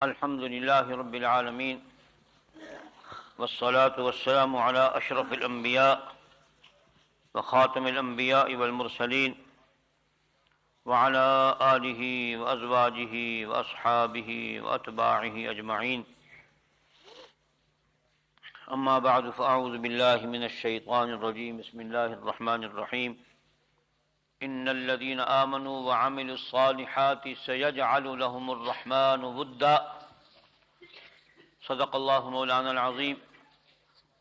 الحمد لله رب العالمين والصلاة والسلام على أشرف الأنبياء وخاتم الأنبياء والمرسلين وعلى آله وأزواجه وأصحابه وأتباعه أجمعين. أما بعد فأعوذ بالله من الشيطان الرجيم. بسم الله الرحمن الرحيم. إن الذين آمنوا وعملوا الصالحات سيجعل لهم الرحمن ودا. صدق الله مولانا العظيم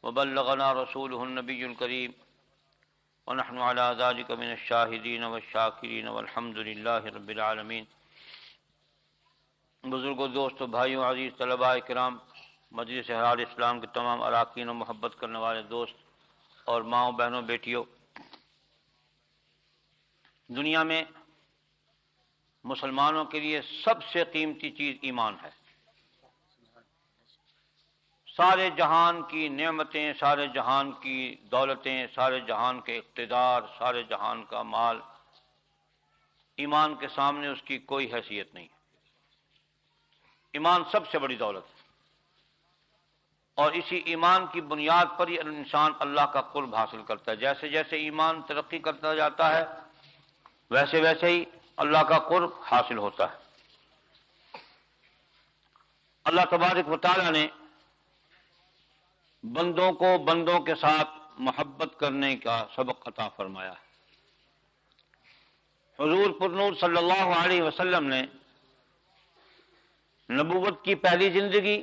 وبلغنا رسوله النبي الكريم ونحن على ذلك من الشاهدين والشاكرين والحمد لله رب العالمين. بزرگوں، دوستوں، بھائیوں، عزیز طلباء کرام، مجلس احرار اسلام کے تمام اراکین و محبت کرنے والے دوست اور ماؤں، بہنوں، بیٹیوں، دنیا میں مسلمانوں کے لیے سب سے قیمتی چیز ایمان ہے. سارے جہان کی نعمتیں، سارے جہان کی دولتیں، سارے جہان کے اقتدار، سارے جہان کا مال، ایمان کے سامنے اس کی کوئی حیثیت نہیں ہے. ایمان سب سے بڑی دولت ہے، اور اسی ایمان کی بنیاد پر ہی انسان اللہ کا قرب حاصل کرتا ہے. جیسے جیسے ایمان ترقی کرتا جاتا ہے ویسے ویسے ہی اللہ کا قرب حاصل ہوتا ہے. اللہ تبارک و تعالی نے بندوں کو بندوں کے ساتھ محبت کرنے کا سبق عطا فرمایا ہے. حضور پرنور صلی اللہ علیہ وسلم نے نبوت کی پہلی زندگی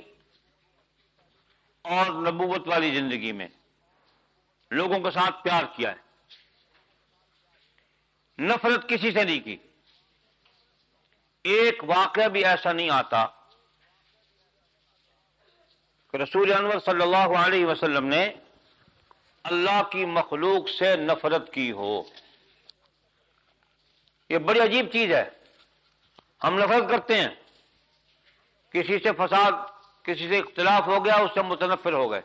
اور نبوت والی زندگی میں لوگوں کے ساتھ پیار کیا ہے، نفرت کسی سے نہیں کی. ایک واقعہ بھی ایسا نہیں آتا کہ رسول انور صلی اللہ علیہ وسلم نے اللہ کی مخلوق سے نفرت کی ہو. یہ بڑی عجیب چیز ہے. ہم نفرت کرتے ہیں، کسی سے فساد، کسی سے اختلاف ہو گیا، اس سے متنفر ہو گئے.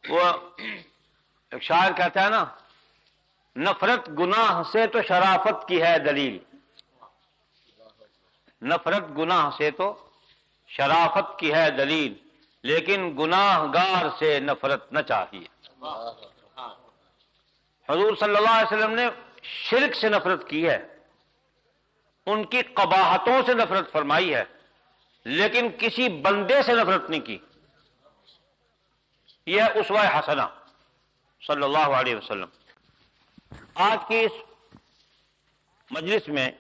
وہ ایک شاعر کہتا ہے نا، نفرت گناہ سے تو شرافت کی ہے دلیل. نفرت گناہ سے تو شرافت کی ہے دلیل، لیکن گناہ گار سے نفرت نہ چاہیے. حضور صلی اللہ علیہ وسلم نے شرک سے نفرت کی ہے، ان کی قباحتوں سے نفرت فرمائی ہے، لیکن کسی بندے سے نفرت نہیں کی. یہ ہے اسوہ حسنہ صلی اللہ علیہ وسلم. آج کی اس مجلس میں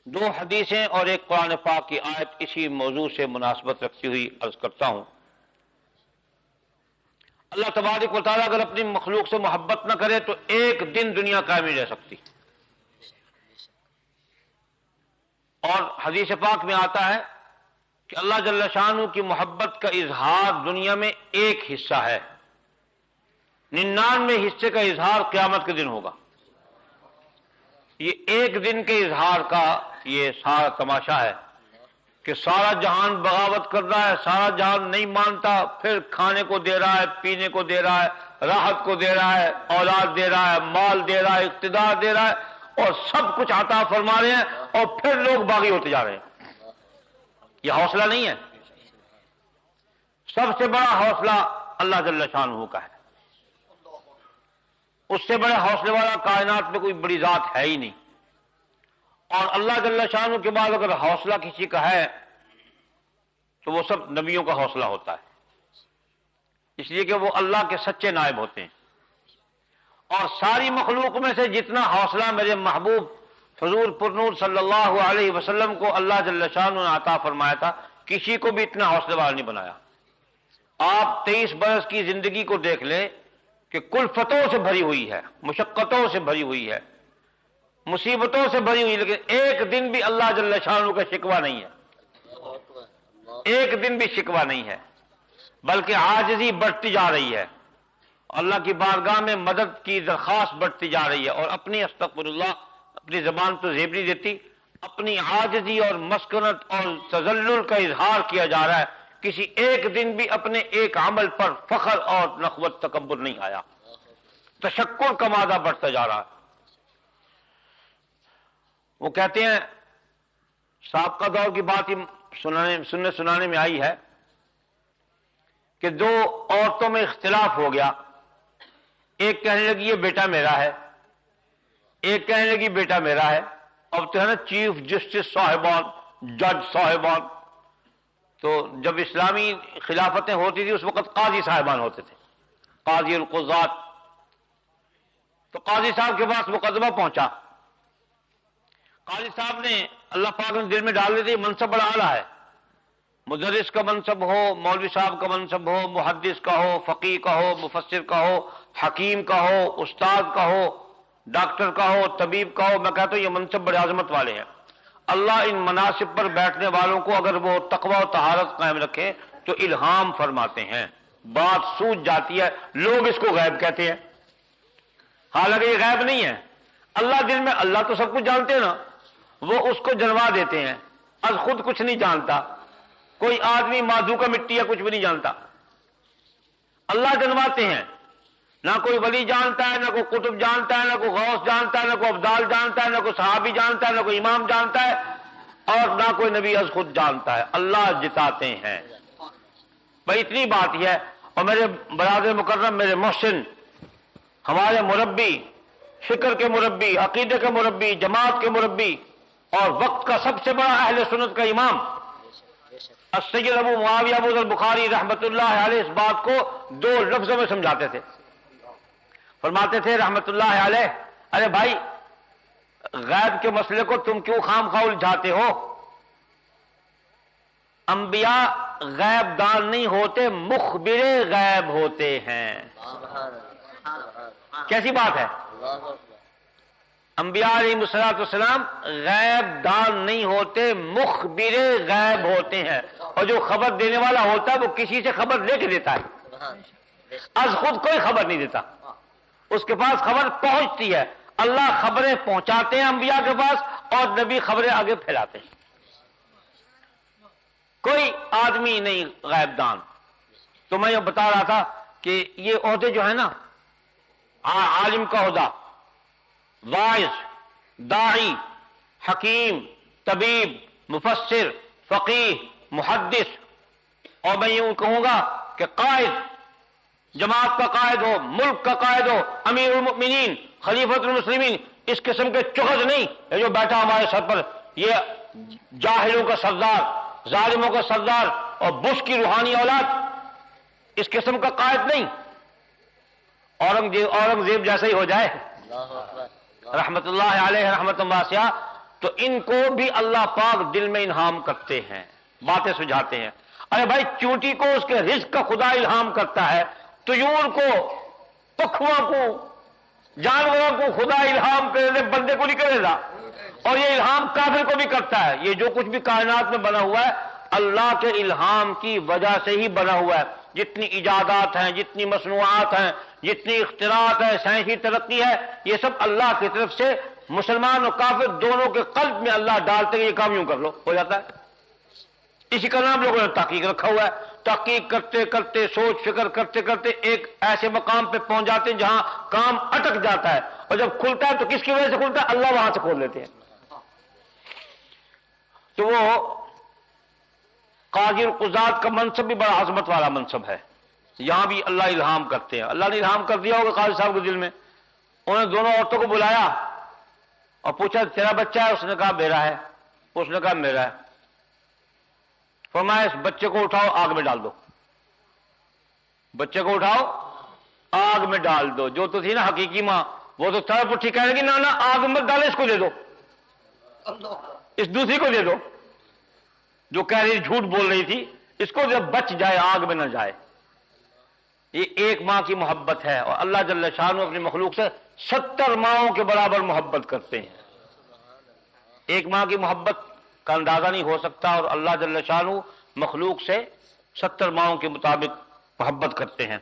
دو حدیثیں اور ایک قرآن پاک کی آیت اسی موضوع سے مناسبت رکھتی ہوئی عرض کرتا ہوں. اللہ تبارک و تعالیٰ اگر اپنی مخلوق سے محبت نہ کرے تو ایک دن دنیا قائم نہیں رہ سکتی. اور حدیث پاک میں آتا ہے کہ اللہ جل شانہ کی محبت کا اظہار دنیا میں ایک حصہ ہے، 99 حصے کا اظہار قیامت کے دن ہوگا. یہ ایک دن کے اظہار کا یہ سارا تماشا ہے کہ سارا جہان بغاوت کر رہا ہے، سارا جہان نہیں مانتا، پھر کھانے کو دے رہا ہے، پینے کو دے رہا ہے، راحت کو دے رہا ہے، اولاد دے رہا ہے، مال دے رہا ہے، اقتدار دے رہا ہے، اور سب کچھ عطا فرما رہے ہیں، اور پھر لوگ باغی ہوتے جا رہے ہیں. یہ حوصلہ نہیں ہے. سب سے بڑا حوصلہ اللہ جل شانہ کا ہے. اس سے بڑے حوصلے والا کائنات میں کوئی بڑی ذات ہے ہی نہیں. اور اللہ جل شانہ کے بعد اگر حوصلہ کسی کا ہے تو وہ سب نبیوں کا حوصلہ ہوتا ہے، اس لیے کہ وہ اللہ کے سچے نائب ہوتے ہیں. اور ساری مخلوق میں سے جتنا حوصلہ میرے محبوب حضور پرنور صلی اللہ علیہ وسلم کو اللہ جل شانہ نے عطا فرمایا تھا، کسی کو بھی اتنا حوصلے والا نہیں بنایا. آپ 23 برس کی زندگی کو دیکھ لیں کہ کلفتوں سے بھری ہوئی ہے، مشقتوں سے بھری ہوئی ہے، مصیبتوں سے بھری ہوئی، لیکن ایک دن بھی اللہ جل شانہ کا شکوہ نہیں ہے. ایک دن بھی شکوہ نہیں ہے، بلکہ عاجزی بڑھتی جا رہی ہے. اللہ کی بارگاہ میں مدد کی درخواست بڑھتی جا رہی ہے، اور اپنی استغفر اللہ اپنی زبان تو زیب نہیں دیتی، اپنی عاجزی اور مسکنت اور تذلل کا اظہار کیا جا رہا ہے. کسی ایک دن بھی اپنے ایک عمل پر فخر اور نخوت تکبر نہیں آیا. تشکر کا مادہ بڑھتا جا رہا ہے. وہ کہتے ہیں سابقہ دور کی بات ہی سنانے میں آئی ہے کہ دو عورتوں میں اختلاف ہو گیا. ایک کہنے لگی یہ بیٹا میرا ہے, ایک کہنے لگی بیٹا میرا ہے. اب تو ہے نا چیف جسٹس صاحبان, جج صاحبان, تو جب اسلامی خلافتیں ہوتی تھی اس وقت قاضی صاحبان ہوتے تھے, قاضی القضات. تو قاضی صاحب کے پاس مقدمہ پہنچا. قاضی صاحب نے اللہ پاک نے دل میں ڈال دی, منصب بڑا اعلیٰ ہے, مدرس کا منصب ہو, مولوی صاحب کا منصب ہو, محدث کا ہو, فقیہ کا ہو, مفسر کا ہو, حکیم کا ہو, استاد کا ہو, ڈاکٹر کا ہو, طبیب کا ہو. میں کہتا ہوں یہ منصب بڑے عظمت والے ہیں. اللہ ان مناصب پر بیٹھنے والوں کو اگر وہ تقوی و طہارت قائم رکھے تو الہام فرماتے ہیں, بات سوجھ جاتی ہے. لوگ اس کو غیب کہتے ہیں, حالانکہ یہ غیب نہیں ہے. اللہ دل میں, اللہ تو سب کچھ جانتے ہیں نا, وہ اس کو جنوا دیتے ہیں. از خود کچھ نہیں جانتا, کوئی آدمی مادھو کا مٹی ہے کچھ بھی نہیں جانتا, اللہ جنواتے ہیں. نہ کوئی ولی جانتا ہے, نہ کوئی قطب جانتا ہے, نہ کوئی غوث جانتا ہے, نہ کوئی ابدال جانتا ہے, نہ کوئی صحابی جانتا ہے, نہ کوئی امام جانتا ہے, اور نہ کوئی نبی از خود جانتا ہے. اللہ جتاتے ہیں. بھائی اتنی بات ہی ہے. اور میرے برادر مکرم, میرے محسن, ہمارے مربی, فکر کے مربی, عقیدے کے مربی, جماعت کے مربی, اور وقت کا سب سے بڑا اہل سنت کا امام السید ابو معاویہ ابو ذر البخاری رحمت اللہ علیہ اس بات کو دو لفظوں میں سمجھاتے تھے. فرماتے تھے رحمت اللہ علیہ, ارے بھائی غیب کے مسئلے کو تم کیوں خام خواہ الجھاتے ہو؟ انبیاء غیب دان نہیں ہوتے, مخبر غیب ہوتے ہیں. کیسی بات ہے؟ انبیاء علیہ الصلوۃ والسلام غیب دان نہیں ہوتے, مخبر غیب ہوتے ہیں. اور جو خبر دینے والا ہوتا ہے وہ کسی سے خبر لے کے دیتا ہے, از خود کوئی خبر نہیں دیتا. اس کے پاس خبر پہنچتی ہے. اللہ خبریں پہنچاتے ہیں انبیاء کے پاس, اور نبی خبریں آگے پھیلاتے ہیں. کوئی آدمی نہیں غیب دان. تو میں یہ بتا رہا تھا کہ یہ عہدے جو ہے نا, عالم کا عہدہ, واعظ, داعی, حکیم, طبیب, مفسر, فقیہ, محدث, اور میں یوں کہوں گا کہ قائد, جماعت کا قائد ہو, ملک کا قائد ہو, امیر المؤمنین, خلیفۃ المسلمین, اس قسم کے چغز نہیں. یہ جو بیٹھا ہمارے سر پر, یہ جاہلوں کا سردار, ظالموں کا سردار, اور بش کی روحانی اولاد, اس قسم کا قائد نہیں. اورنگزیب جیسا ہی ہو جائے رحمت اللہ علیہ رحمت واسعہ, تو ان کو بھی اللہ پاک دل میں الہام کرتے ہیں, باتیں سجھاتے ہیں. ارے بھائی چونٹی کو اس کے رزق کا خدا الہام کرتا ہے, طیور کو, پکھواں کو, جانوروں کو خدا الہام کرے, بندے کو نہیں کرے گا. اور یہ الہام کافر کو بھی کرتا ہے. یہ جو کچھ بھی کائنات میں بنا ہوا ہے اللہ کے الہام کی وجہ سے ہی بنا ہوا ہے. جتنی ایجادات ہیں, جتنی مصنوعات ہیں, جتنی اختراعات ہیں, سائنسی ترقی ہے, یہ سب اللہ کی طرف سے مسلمان اور کافر دونوں کے قلب میں اللہ ڈالتے ہیں, یہ کام یوں کر لو, ہو جاتا ہے. اسی کا نام لوگوں نے تحقیق رکھا ہوا ہے. تحقیق کرتے کرتے, سوچ فکر کرتے کرتے ایک ایسے مقام پہ پہنچ جاتے ہیں جہاں کام اٹک جاتا ہے, اور جب کھلتا ہے تو کس کی وجہ سے کھلتا ہے؟ اللہ وہاں سے کھول دیتے ہیں. تو وہ قاضی القضات کا منصب بھی بڑا عظمت والا منصب ہے. یہاں بھی اللہ الہام کرتے ہیں. اللہ نے الہام کر دیا ہوگا قاضی صاحب کے دل میں. انہوں نے دونوں عورتوں کو بلایا اور پوچھا تیرا بچہ ہے؟ اس نے کہا میرا ہے. اس نے کہا میرا ہے. فرمایا اس بچے کو اٹھاؤ, آگ میں ڈال دو. بچے کو اٹھاؤ, آگ میں ڈال دو. جو تو تھی نا حقیقی ماں, وہ تو طرف اٹھی کہنے لگی نا آگ میں ڈالے, اس کو دے دو, اس دوسری کو دے دو جو کہہ رہی جھوٹ بول رہی تھی, اس کو جب بچ جائے آگ میں نہ جائے. یہ ایک ماں کی محبت ہے, اور اللہ جل شانہ اپنی مخلوق سے 70 ماؤں کے برابر محبت کرتے ہیں. ایک ماں کی محبت کا اندازہ نہیں ہو سکتا, اور اللہ جل شانہ مخلوق سے 70 ماؤں کے مطابق محبت کرتے ہیں.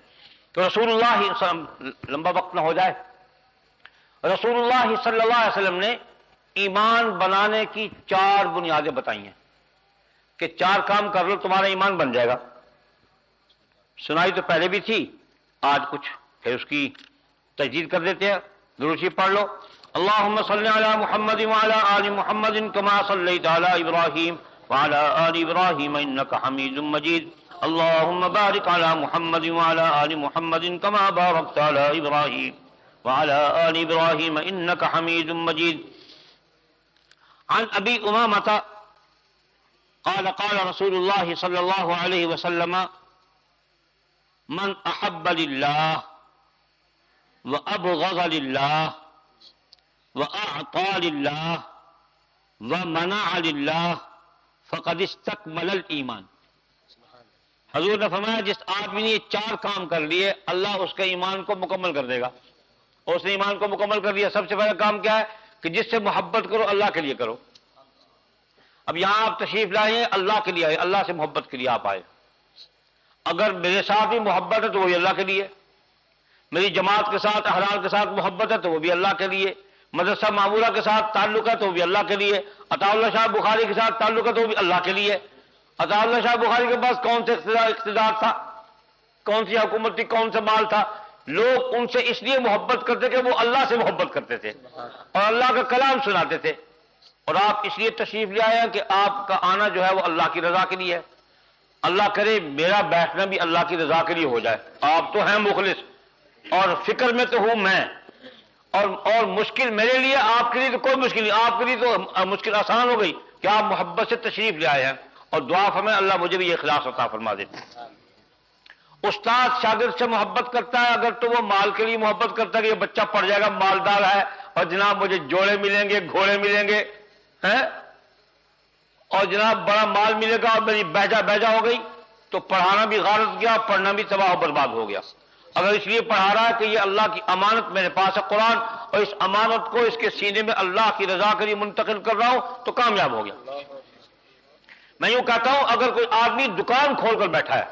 تو رسول اللہ صلی اللہ علیہ وسلم, لمبا وقت نہ ہو جائے, رسول اللہ صلی اللہ علیہ وسلم نے ایمان بنانے کی 4 بنیادیں بتائی ہیں کہ 4 کام کر لو تمہارا ایمان بن جائے گا. سنائی تو پہلے بھی تھی, آج کچھ پھر اس کی تجدید کر دیتے ہیں. درود شریف پڑھ لو. اللهم صل على محمد وعلى آل محمد كما صليت على إبراهيم وعلى آل إبراهيم إنك حميد مجيد. اللهم بارك على محمد وعلى آل محمد كما باركت على إبراهيم وعلى آل إبراهيم إنك حميد مجيد. عن أبي أمامة قال قال رسول الله صلى الله عليه وسلم من أحب لله وأبغض لله وأعطى لله ومنع لله فقد استكمل الإيمان. حضور نے فرمایا جس آدمی نے یہ 4 کام کر لیے اللہ اس کے ایمان کو مکمل کر دے گا. اور اس نے ایمان کو مکمل کر دیا. سب سے پہلا کام کیا ہے کہ جس سے محبت کرو اللہ کے لیے کرو. اب یہاں آپ تشریف لائے ہیں اللہ کے لیے آئے, اللہ سے محبت کے لیے آپ آئے. اگر میرے ساتھ بھی محبت ہے تو وہ بھی اللہ کے لیے, میری جماعت کے ساتھ احرار کے ساتھ محبت ہے تو وہ بھی اللہ کے لیے, مدرسہ معمورہ کے ساتھ تعلق ہے تو وہ بھی اللہ کے لیے, عطا اللہ شاہ بخاری کے ساتھ تعلق ہے تو وہ بھی اللہ کے لیے. عطا اللہ شاہ بخاری کے پاس کون سے اقتدار تھا, کون سی حکومت تھی, کون سا مال تھا؟ لوگ ان سے اس لیے محبت کرتے کہ وہ اللہ سے محبت کرتے تھے اور اللہ کا کلام سناتے تھے. اور آپ اس لیے تشریف لے آئے ہیں کہ آپ کا آنا جو ہے وہ اللہ کی رضا کے لیے ہے. اللہ کرے میرا بیٹھنا بھی اللہ کی رضا کے لیے ہو جائے. آپ تو ہیں مخلص اور فکر میں تو ہوں میں, اور مشکل میرے لیے, آپ کے لیے تو کوئی مشکل نہیں. آپ کے لیے تو مشکل آسان ہو گئی کہ آپ محبت سے تشریف لے آئے ہیں. اور دعا فرمائے اللہ مجھے بھی یہ اخلاص عطا فرما دے. استاد شاگرد سے محبت کرتا ہے اگر تو وہ مال کے لیے محبت کرتا ہے کہ یہ بچہ پڑھ جائے گا, مالدار ہے, اور جناب مجھے جوڑے ملیں گے, گھوڑے ملیں گے, اور جناب بڑا مال ملے گا, اور میری بہجا ہو گئی, تو پڑھانا بھی غارت گیا, پڑھنا بھی تباہ و برباد ہو گیا. اگر اس لیے پڑھا رہا ہے کہ یہ اللہ کی امانت میرے پاس ہے قرآن, اور اس امانت کو اس کے سینے میں اللہ کی رضا کے لیے منتقل کر رہا ہوں, تو کامیاب ہو گیا. میں یوں کہتا ہوں اگر کوئی آدمی دکان کھول کر بیٹھا ہے,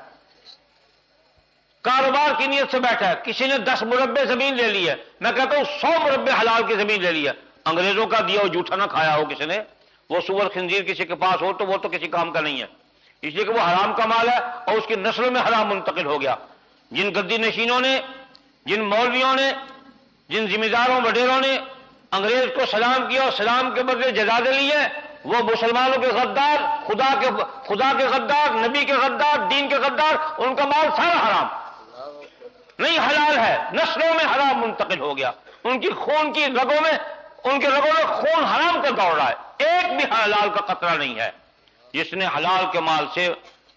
کاروبار کی نیت سے بیٹھا ہے, کسی نے 10 مربع زمین لے لی ہے, میں کہتا ہوں 100 مربع حلال کی زمین لے لی ہے, انگریزوں کا دیا ہو جھوٹا نہ کھایا ہو کسی نے, وہ سور خنزیر کسی کے پاس ہو تو وہ تو کسی کام کا نہیں ہے, اس لیے کہ وہ حرام کا مال ہے اور اس کی نسلوں میں حرام منتقل ہو گیا. جن گدی نشینوں نے, جن مولویوں نے, جن ذمہ داروں وڈیروں نے انگریز کو سلام کیا اور سلام کے بدلے جزادے لیے, وہ مسلمانوں کے غدار, خدا کے غدار, نبی کے غدار, دین کے غدار, ان کا مال سارا حرام نہیں حلال ہے, نسلوں میں حرام منتقل ہو گیا. ان کی خون کی رگوں میں, ان کے رگوں میں خون حرام کا دوڑ رہا ہے, ایک بھی حلال کا قطرہ نہیں ہے. جس نے حلال کے مال سے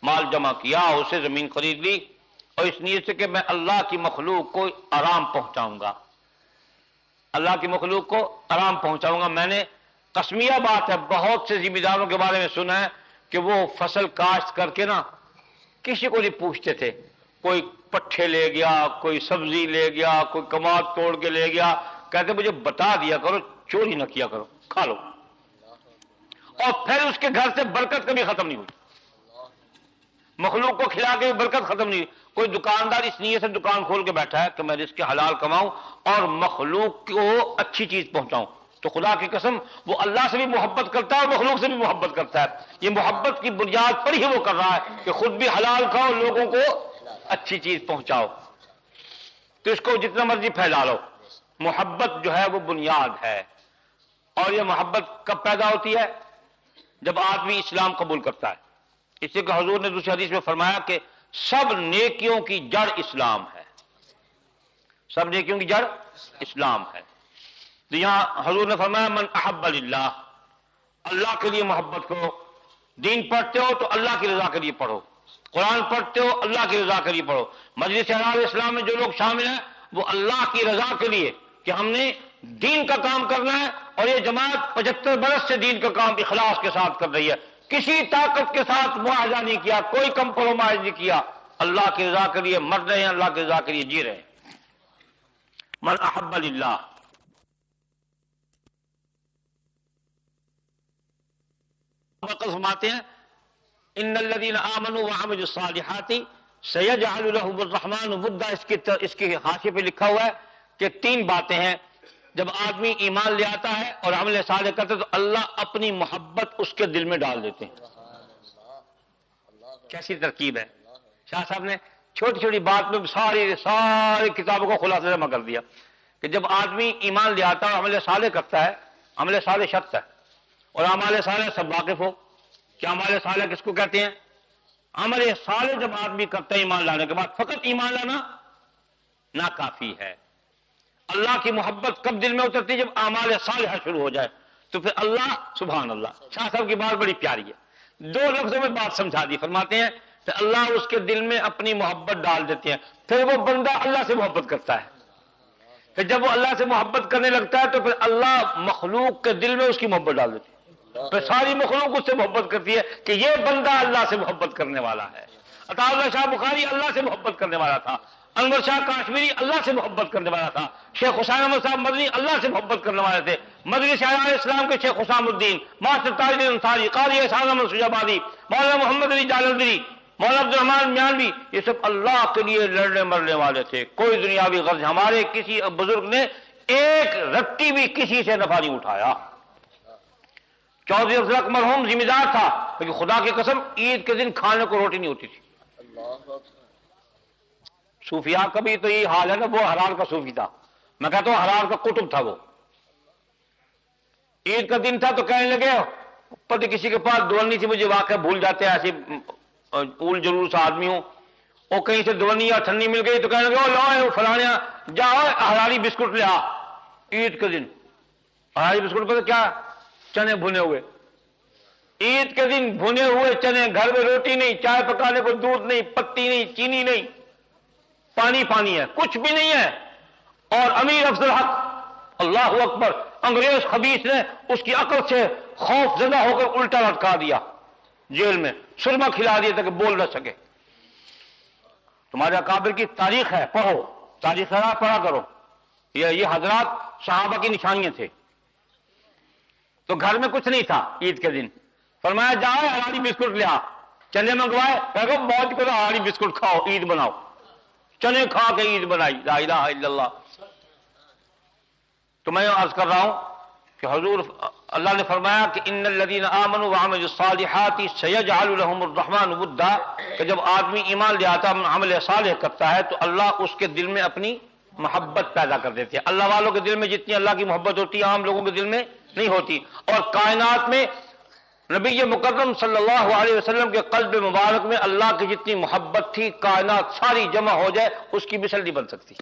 مال جمع کیا, اسے زمین خرید لی اور اس نیت سے کہ میں اللہ کی مخلوق کو آرام پہنچاؤں گا, اللہ کی مخلوق کو آرام پہنچاؤں گا. میں نے قسمیہ بات ہے, بہت سے ذمہ داروں کے بارے میں سنا ہے کہ وہ فصل کاشت کر کے نا کسی کو نہیں پوچھتے تھے, کوئی پٹھے لے گیا, کوئی سبزی لے گیا, کوئی کماد توڑ کے لے گیا, کہتے مجھے بتا دیا کرو, چوری نہ کیا کرو, کھا لو. اور پھر اس کے گھر سے برکت کبھی ختم نہیں ہوئی, مخلوق کو کھلا کے بھی برکت ختم نہیں ہوئی. کوئی دکاندار اس نیت سے دکان کھول کے بیٹھا ہے کہ میں رزق حلال کماؤں اور مخلوق کو اچھی چیز پہنچاؤں, تو خدا کی قسم وہ اللہ سے بھی محبت کرتا ہے اور مخلوق سے بھی محبت کرتا ہے. یہ محبت کی بنیاد پر ہی وہ کر رہا ہے کہ خود بھی حلال کھاؤ, لوگوں کو اچھی چیز پہنچاؤ, تو اس کو جتنا مرضی پھیلا لو. محبت جو ہے وہ بنیاد ہے. اور یہ محبت کب پیدا ہوتی ہے؟ جب آدمی اسلام قبول کرتا ہے. اس لیے کہ حضور نے دوسری حدیث میں فرمایا کہ سب نیکیوں کی جڑ اسلام ہے, سب نیکیوں کی جڑ اسلام ہے. تو یہاں حضور نے فرمایا من احب للہ, اللہ کے لیے محبت کرو. دین پڑھتے ہو تو اللہ کی رضا کے لیے پڑھو, قرآن پڑھتے ہو اللہ کی رضا کے لیے پڑھو. مجلس احرار اسلام میں جو لوگ شامل ہیں وہ اللہ کی رضا کے لیے کہ ہم نے دین کا کام کرنا ہے, اور یہ جماعت 75 برس سے دین کا کام اخلاص کے ساتھ کر رہی ہے, کسی طاقت کے ساتھ معاہدہ نہیں کیا, کوئی کمپرومائز نہیں کیا, اللہ کی رضا کے لیے مر رہے ہیں, اللہ کی رضا کے لیے جی رہے ہیں. من احب للہ. فرماتے ہیں ان الذين آمنوا وعملوا الصالحات سيجعل لهم الرحمن ودا. اس کی حاشیے پہ لکھا ہوا ہے کہ 3 باتیں ہیں. جب آدمی ایمان لے آتا ہے اور عمل صالح کرتے تو اللہ اپنی محبت اس کے دل میں ڈال دیتے ہیں. کیسی ترکیب ہے. شاہ صاحب نے چھوٹی چھوٹی بات میں ساری کتابوں کو خلاصہ جمع کر دیا کہ جب آدمی ایمان لے آتا ہے اور عمل صالح کرتا ہے، عمل صالح شرط ہے، اور اعمال صالح سب واقف ہو کہ اعمال صالح کس کو کہتے ہیں؟ عمل صالح جب آدمی کرتا ہے ایمان لانے کے بعد، فقط ایمان لانا ناکافی ہے۔ اللہ کی محبت کب دل میں اترتی ہے؟ جب اعمال صالحہ شروع ہو جائے، تو پھر اللہ، سبحان اللہ، شاہ صاحب کی بات بڑی پیاری ہے، دو لفظوں میں بات سمجھا دی۔ فرماتے ہیں کہ اللہ اس کے دل میں اپنی محبت ڈال دیتے ہیں، پھر وہ بندہ اللہ سے محبت کرتا ہے، پھر جب وہ اللہ سے محبت کرنے لگتا ہے تو پھر اللہ مخلوق کے دل میں اس کی محبت ڈال دیتی ہے، پھر ساری مخلوق اس سے محبت کرتی ہے کہ یہ بندہ اللہ سے محبت کرنے والا ہے۔ عطا اللہ شاہ بخاری اللہ سے محبت کرنے والا تھا، انور شاہ کاشمیری اللہ سے محبت کرنے والا تھا، شیخ حسین احمد صاحب مدنی اللہ سے محبت کرنے والے تھے، مدنی شاعران اسلام کے شیخ حسام الدین، ماسٹر تاج الدین انصاری، قاضی احسان احمد شجابادی، مولانا محمد علی جالندری، مولانا عبد الرحمان میانوی، یہ سب اللہ کے لیے لڑنے مرنے والے تھے۔ کوئی دنیاوی غرض، ہمارے کسی بزرگ نے ایک رتی بھی کسی سے نفع نہیں اٹھایا۔ چودھری افضل مرحوم ذمہ دار تھا، لیکن خدا کی قسم عید کے دن کھانے کو روٹی نہیں ہوتی تھی۔ صوفیاء کا بھی تو یہ حال ہے نا، وہ حرار کا صوفی تھا، میں کہتا ہوں حرار کا قطب تھا وہ۔ عید کا دن تھا تو کہنے لگے، پتہ کسی کے پاس دونی تھی، مجھے واقعہ بھول جاتے ہیں، ایسے اول جلوس آدمی ہوں، اور کہیں سے دونی یا ٹھنڈی مل گئی تو کہنے لگے لو فلانے جاؤ حراری بسکٹ لے آ۔ عید کے دن حراری بسکٹ پہ کیا؟ چنے بھنے ہوئے۔ عید کے دن بھنے ہوئے چنے، گھر میں روٹی نہیں، چائے پکانے کو دودھ نہیں، پتی نہیں، چینی نہیں، پانی پانی ہے، کچھ بھی نہیں ہے۔ اور امیر افضل حق، اللہ اکبر، انگریز خبیث نے اس کی عقل سے خوف زدہ ہو کر الٹا لٹکا دیا، جیل میں سرما کھلا دیا تاکہ بول نہ سکے۔ تمہارے اکابر کی تاریخ ہے، پڑھو، تاریخ پڑھا کرو، یہ حضرات صحابہ کی نشانیاں تھے۔ تو گھر میں کچھ نہیں تھا عید کے دن، فرمایا جاؤ حراری بسکٹ لے آ، چنے منگوائے، کہا موج کرو حراری بسکٹ کھاؤ، عید بناؤ، چنے کھا کے عید بنائی، لا الہ الا اللہ۔ تو میں عرض کر رہا ہوں کہ حضور اللہ نے فرمایا کہ ان الذین آمنوا وعملوا الصالحات سیجعل لهم الرحمن ودا، کہ جب آدمی ایمان لے آتا ہے، عمل صالح کرتا ہے تو اللہ اس کے دل میں اپنی محبت پیدا کر دیتے ہیں۔ اللہ والوں کے دل میں جتنی اللہ کی محبت ہوتی ہے عام لوگوں کے دل میں نہیں ہوتی۔ اور کائنات میں نبی مکرم صلی اللہ علیہ وسلم کے قلب مبارک میں اللہ کی جتنی محبت تھی، کائنات ساری جمع ہو جائے اس کی مثل نہیں بن سکتی،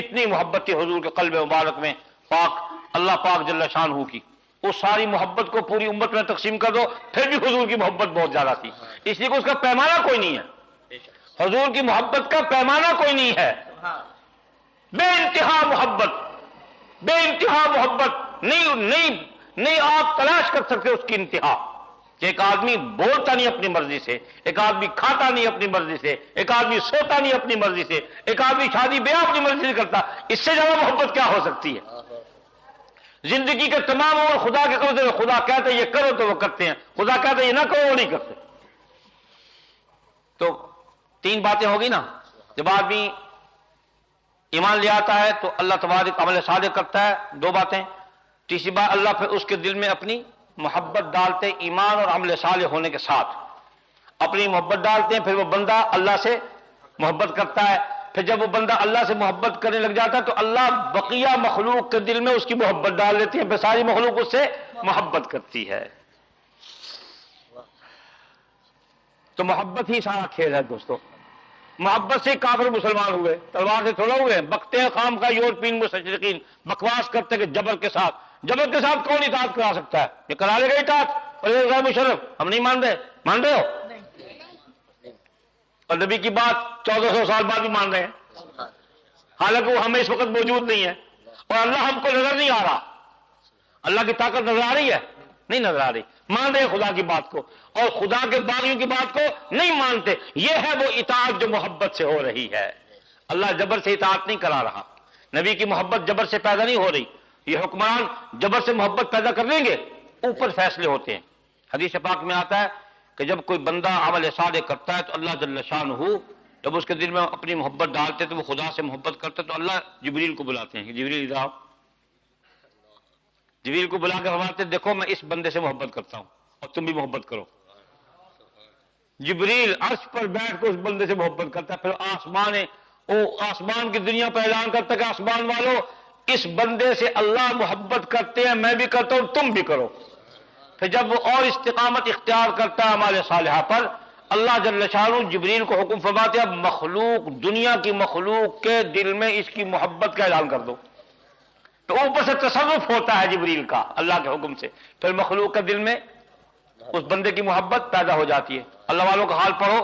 اتنی محبت تھی حضور کے قلب مبارک میں، پاک اللہ پاک جل شانہ کی۔ اس ساری محبت کو پوری امت میں تقسیم کر دو، پھر بھی حضور کی محبت بہت زیادہ تھی، اس لیے کہ اس کا پیمانہ کوئی نہیں ہے، حضور کی محبت کا پیمانہ کوئی نہیں ہے، بے انتہا محبت، بے انتہا محبت، نہیں آپ تلاش کر سکتے اس کی انتہا، کہ ایک آدمی بولتا نہیں اپنی مرضی سے، ایک آدمی کھاتا نہیں اپنی مرضی سے، ایک آدمی سوتا نہیں اپنی مرضی سے، ایک آدمی شادی بیاہ اپنی مرضی سے کرتا، اس سے زیادہ محبت کیا ہو سکتی ہے؟ زندگی کے تمام عمر خدا کے قبضے میں، خدا کہتے ہیں یہ کرو تو وہ کرتے ہیں، خدا کہتے ہیں یہ نہ کرو وہ نہیں کرتے۔ تو تین باتیں ہوگی نا، جب آدمی ایمان لے آتا ہے تو اللہ تبارک عمل صالح کرتا ہے، دو باتیں، تیسری بات اللہ پھر اس کے دل میں اپنی محبت ڈالتے، ایمان اور عمل صالح ہونے کے ساتھ اپنی محبت ڈالتے ہیں، پھر وہ بندہ اللہ سے محبت کرتا ہے، پھر جب وہ بندہ اللہ سے محبت کرنے لگ جاتا ہے تو اللہ بقیہ مخلوق کے دل میں اس کی محبت ڈال دیتی ہے، پھر ساری مخلوق اس سے محبت کرتی ہے۔ تو محبت ہی سارا کھیل ہے دوستو، محبت سے کافر مسلمان ہوئے، تلوار سے تھوڑا ہوئے، بکتے ہیں خام کا یورپین مستشرقین، بکواس کرتے کہ جبر کے ساتھ کون اطاعت کرا سکتا ہے؟ یہ کرا لے گا اطاعت، اور غیر مشرف ہم نہیں مان رہے ہو، اور نبی کی بات 1400 سال بعد بھی مان رہے ہیں، حالانکہ وہ ہمیں اس وقت موجود نہیں ہے، اور اللہ ہم کو نظر نہیں آ رہا، اللہ کی طاقت نظر آ رہی ہے؟ نہیں نظر آ رہی، مان رہے خدا کی بات کو، اور خدا کے باغیوں کی بات کو نہیں مانتے۔ یہ ہے وہ اطاعت جو محبت سے ہو رہی ہے، اللہ جبر سے اطاعت نہیں کرا رہا، نبی کی محبت جبر سے پیدا نہیں ہو رہی، یہ حکمران جبر سے محبت پیدا کر لیں گے، اوپر فیصلے ہوتے ہیں۔ حدیث پاک میں آتا ہے کہ جب کوئی بندہ عمل صالح کرتا ہے تو اللہ جل شانہ جب اس کے دل میں اپنی محبت ڈالتے تو وہ خدا سے محبت کرتے تو اللہ جبریل کو بلاتے ہیں کہ جبریل ادھر آؤ، جبریل کو بلا کے فرماتے دیکھو میں اس بندے سے محبت کرتا ہوں اور تم بھی محبت کرو۔ جبریل عرش پر بیٹھ کے اس بندے سے محبت کرتا ہے، پھر آسمان کی دنیا پر اعلان کرتا ہے کہ آسمان والوں اس بندے سے اللہ محبت کرتے ہیں، میں بھی کرتا ہوں، تم بھی کرو. پھر جب وہ اور استقامت اختیار کرتا ہے ہمارے صالحہ پر، اللہ جل شانہ جبریل کو حکم فرماتے ہیں اب مخلوق، دنیا کی مخلوق کے دل میں اس کی محبت کا اعلان کر دو. تو اوپر سے تصرف ہوتا ہے جبریل کا اللہ کے حکم سے، پھر مخلوق کے دل میں اس بندے کی محبت پیدا ہو جاتی ہے. اللہ والوں کا حال پڑھو،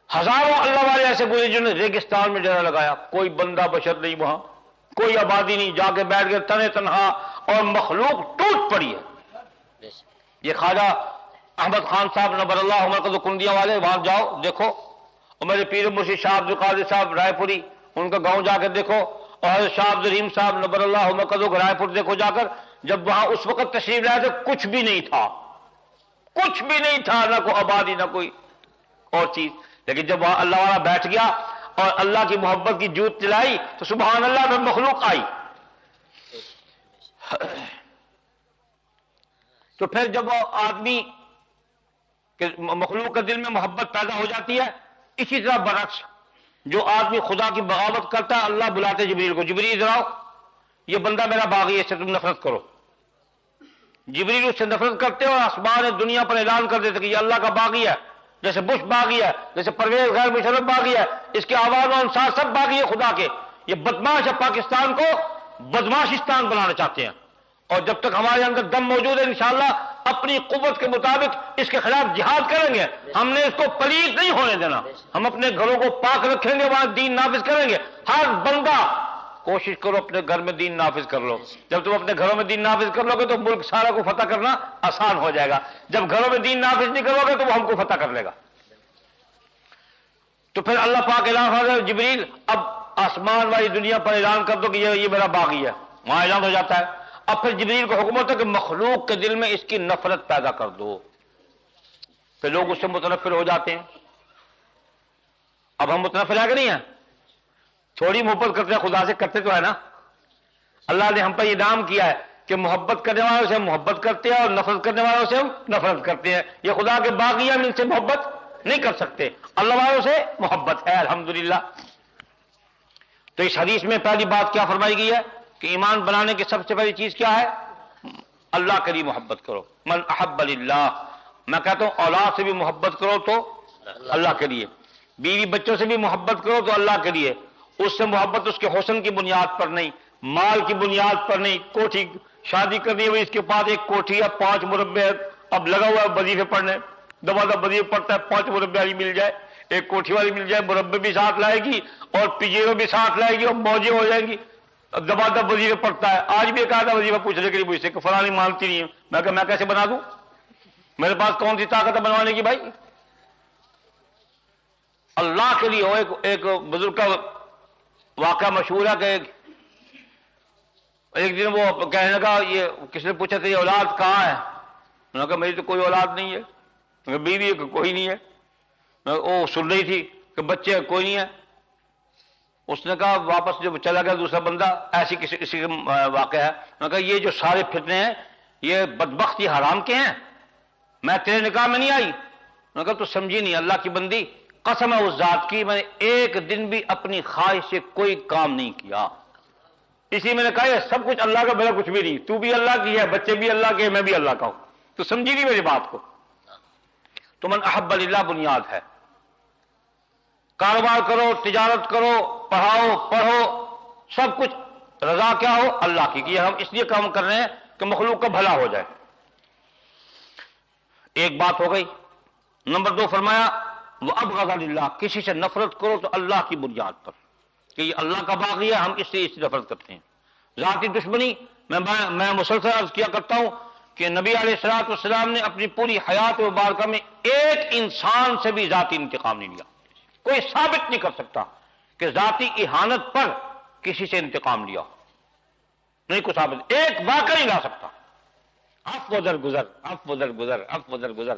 ہزاروں اللہ والے ایسے گزرے جنہوں نے ریگستان میں ڈیرا لگایا، کوئی بندہ بشر نہیں وہاں، کوئی آبادی نہیں، جا کے بیٹھ گئے تنے تنہا، اور مخلوق ٹوٹ پڑی ہے. یہ خواجہ احمد خان صاحب نبر اللہ مرکز کندیاں والے، وہاں جاؤ دیکھو، اور میرے پیر مرشد شاہ عبد القادر صاحب رائے پوری، ان کا گاؤں جا کے دیکھو، اور حضرت شاہ عبد الرحیم صاحب نبر اللہ مرکز رائے پور دیکھو جا کر. جب وہاں اس وقت تشریف لائے تھے کچھ بھی نہیں تھا، کچھ بھی نہیں تھا، نہ کوئی آبادی نہ کوئی اور چیز. لیکن جب وہاں اللہ والا بیٹھ گیا اور اللہ کی محبت کی جوت چلائی تو سبحان اللہ میں مخلوق آئی. تو پھر جب وہ آدمی مخلوق کے دل میں محبت پیدا ہو جاتی ہے، اسی طرح برعکس جو آدمی خدا کی بغاوت کرتا ہے، اللہ بلاتے جبریل کو، جبریل ادھر آؤ، یہ بندہ میرا باغی ہے، اس سے تم نفرت کرو. جبریل اس سے نفرت کرتے اور آسمان دنیا پر اعلان کر دیتے کہ یہ اللہ کا باغی ہے، جیسے بش باغی ہے، جیسے پرویز غیر مشرف باغی ہے، اس کے آواز و انصار سب باغی ہے خدا کے. یہ بدماش ہے، پاکستان کو بدماشستان بنانا چاہتے ہیں، اور جب تک ہمارے اندر دم موجود ہے انشاءاللہ اپنی قوت کے مطابق اس کے خلاف جہاد کریں گے. ہم نے اس کو پلیت نہیں ہونے دینا، ہم اپنے گھروں کو پاک رکھیں گے، وہاں دین نافذ کریں گے. ہر بندہ کوشش کرو اپنے گھر میں دین نافذ کر لو. جب تم اپنے گھروں میں دین نافذ کر لو گے تو ملک سارا کو فتح کرنا آسان ہو جائے گا. جب گھروں میں دین نافذ نہیں کرو گے تو وہ ہم کو فتح کر لے گا. تو پھر اللہ پاک اعلان فرماتا ہے جبریل اب آسمان والی دنیا پر اعلان کر دو کہ یہ میرا باغی ہے، وہاں اعلان ہو جاتا ہے. اب پھر جبریل کو حکم ہوتا ہے کہ مخلوق کے دل میں اس کی نفرت پیدا کر دو. پھر لوگ اس سے متنفر ہو جاتے ہیں. اب ہم متنفر ہے کہ نہیں ہیں؟ تھوڑی محبت کرتے ہیں خدا سے، کرتے تو ہے نا. اللہ نے ہم پر یہ انعام کیا ہے کہ محبت کرنے والوں سے ہم محبت کرتے ہیں اور نفرت کرنے والوں سے ہم نفرت کرتے ہیں. یہ خدا کے باغی ہیں، ہم ان سے محبت نہیں کر سکتے، اللہ والوں سے محبت ہے الحمدللہ. تو اس حدیث میں پہلی بات کیا فرمائی گئی ہے کہ ایمان بنانے کی سب سے پہلی چیز کیا ہے؟ اللہ کے لیے محبت کرو. من احب للہ، میں کہتا ہوں اولاد سے بھی محبت کرو تو اللہ کے لیے، بیوی بچوں سے بھی محبت کرو تو اللہ کے لیے. اس سے محبت اس کے حسن کی بنیاد پر نہیں، مال کی بنیاد پر نہیں. کوٹھی شادی کرنی ہوئی، اس کے پاس ایک کوٹھی ہے، 5 مربع اب لگا ہوا ہے وظیفے پڑھنے، دبا دب وظیفے پڑھتا ہے، 5 مربع والی مل جائے، ایک کوٹھی والی مل جائے، مربع بھی ساتھ لائے گی اور پجیرو بھی ساتھ لائے گی اور موجیں ہو جائیں گی. دبا دب وظیفے پڑھتا ہے. آج بھی ایک آدھا وظیفہ پوچھنے کے لیے مجھ سے کہ فلانی مانتی نہیں ہے. میں کہا میں کیسے بنا دوں، میرے پاس کون سی طاقت ہے بنوانے کی بھائی. اللہ کے لیے ہو. ایک بزرگ کا واقعہ مشہور ہے کہ ایک دن وہ کہنے لگا، یہ کس نے پوچھا تھا یہ اولاد کہاں ہے؟ انہوں نے کہا میری تو کوئی اولاد نہیں ہے. بیوی ہے کہ کوئی نہیں ہے. وہ سن رہی تھی کہ بچے کوئی نہیں ہے. اس نے کہا واپس جب چلا گیا دوسرا بندہ، ایسی کسی کا واقعہ ہے، انہوں نے کہا یہ جو سارے فتنے ہیں یہ بدبخت یہ حرام کے ہیں، میں تیرے نکاح میں نہیں آئی. انہوں نے کہا تو سمجھی نہیں اللہ کی بندی، قسم ہے اس ذات کی میں نے ایک دن بھی اپنی خواہش سے کوئی کام نہیں کیا. اسی میں نے کہا یہ سب کچھ اللہ کا، میرا کچھ بھی نہیں. تو بھی اللہ کی ہے، بچے بھی اللہ کے، میں بھی اللہ کا ہوں. تو سمجھی نہیں میری بات کو. تو من احب للہ بنیاد ہے. کاروبار کرو، تجارت کرو، پڑھاؤ پڑھو، سب کچھ رضا کیا ہو اللہ کی. یہ ہم اس لیے کام کر رہے ہیں کہ مخلوق کا بھلا ہو جائے. ایک بات ہو گئی. نمبر 2 فرمایا وَأَبْغَضَ لِلَّهِ، کسی سے نفرت کرو تو اللہ کی بنیاد پر کہ یہ اللہ کا باغی ہے، ہم اس سے نفرت کرتے ہیں. ذاتی دشمنی میں مسلسل عرض کیا کرتا ہوں کہ نبی علیہ الصلوۃ والسلام نے اپنی پوری حیات مبارکہ میں ایک انسان سے بھی ذاتی انتقام نہیں لیا. کوئی ثابت نہیں کر سکتا کہ ذاتی اہانت پر کسی سے انتقام لیا، نہیں کوئی ثابت، ایک واقعہ نہیں لا سکتا. عفو درگزر، عفو درگزر، عفو درگزر.